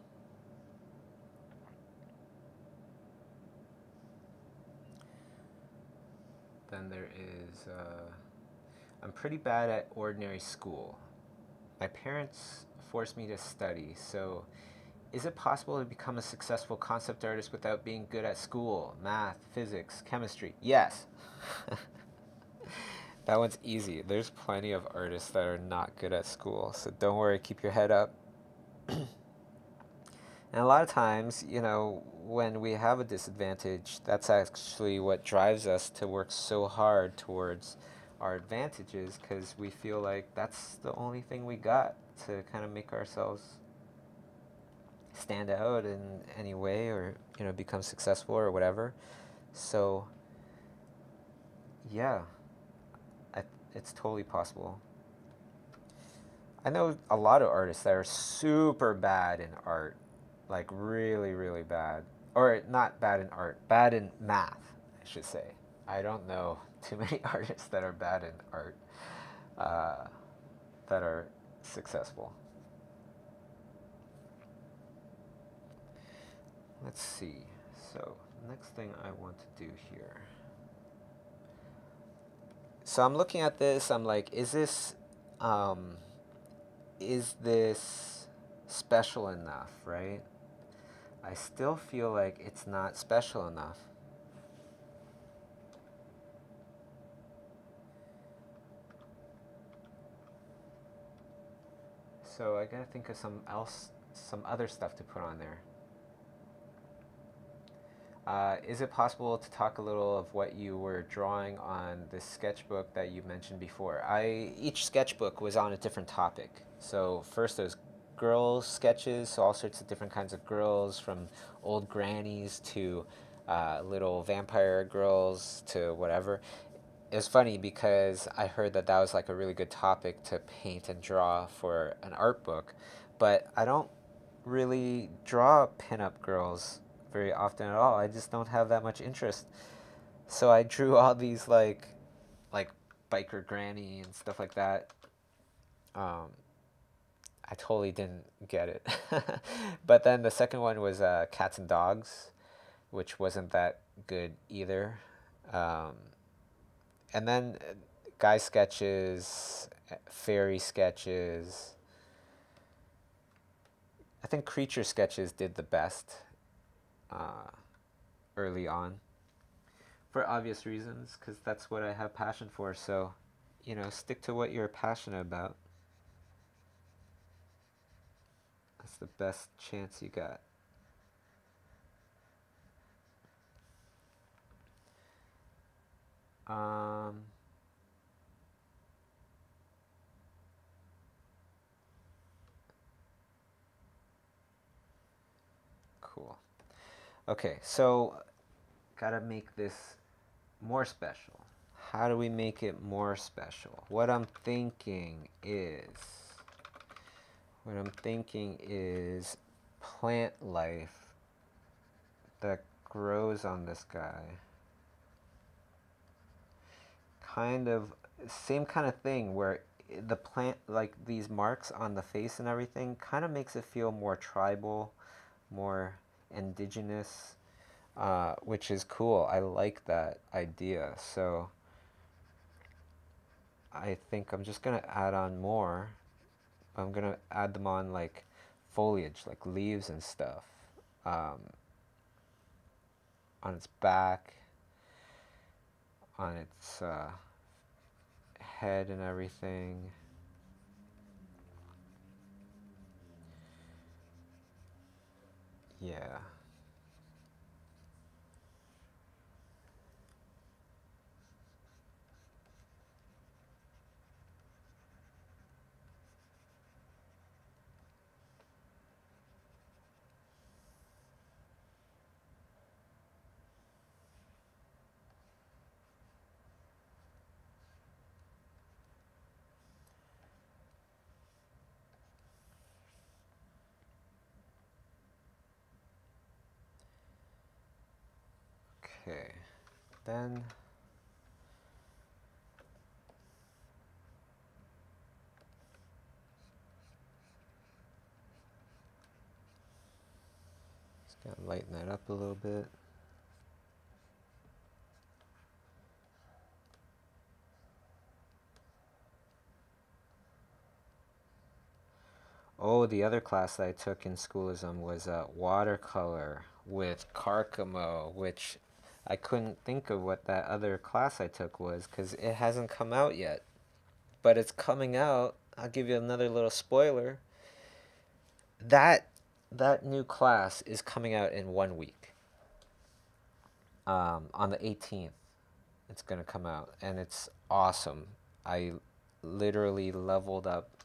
S1: Then there is, I'm pretty bad at ordinary school. My parents forced me to study, so is it possible to become a successful concept artist without being good at school? Math, physics, chemistry? Yes. That one's easy. There's plenty of artists that are not good at school, so don't worry, keep your head up. And a lot of times, when we have a disadvantage, that's actually what drives us to work so hard towards our advantages because we feel like that's the only thing we got to kind of make ourselves stand out in any way or, become successful or whatever. So, yeah, it's totally possible. I know a lot of artists that are super bad in art, like really, really bad. Or not bad in art, bad in math, I should say. I don't know too many artists that are bad in art uh, that are successful. Let's see. So, next thing I want to do here. So I'm looking at this. I'm like, um, is this special enough, right? I still feel like it's not special enough. So I gotta think of some other stuff to put on there. Is it possible to talk a little of what you were drawing on this sketchbook that you mentioned before? Each sketchbook was on a different topic. So first there's girls sketches, so all sorts of different kinds of girls, from old grannies to little vampire girls to whatever. It was funny because I heard that that was like a really good topic to paint and draw for an art book, but I don't really draw pinup girls very often at all. I just don't have that much interest. So I drew all these like biker granny and stuff like that. Um, I totally didn't get it. But then the second one was cats and dogs, which wasn't that good either. Um, and then guy sketches, fairy sketches. I think creature sketches did the best uh, early on for obvious reasons, because that's what I have passion for. So, stick to what you're passionate about. That's the best chance you got. Um, cool. Okay, so gotta make this more special. How do we make it more special? What I'm thinking is plant life that grows on this guy. Kind of same kind of thing where the plant, like these marks on the face and everything, kind of makes it feel more tribal, more indigenous. which is cool. I like that idea. So I think I'm just gonna add on more. I'm gonna add them on like foliage, like leaves and stuff, um, on its back, on its head and everything. Yeah. Okay. Then just gonna lighten that up a little bit. Oh, the other class that I took in schoolism was watercolor with Carcamo, which I couldn't think of what that other class I took was because it hasn't come out yet. But it's coming out. I'll give you another little spoiler. That that new class is coming out in 1 week. On the 18th, it's gonna come out, and it's awesome. I literally leveled up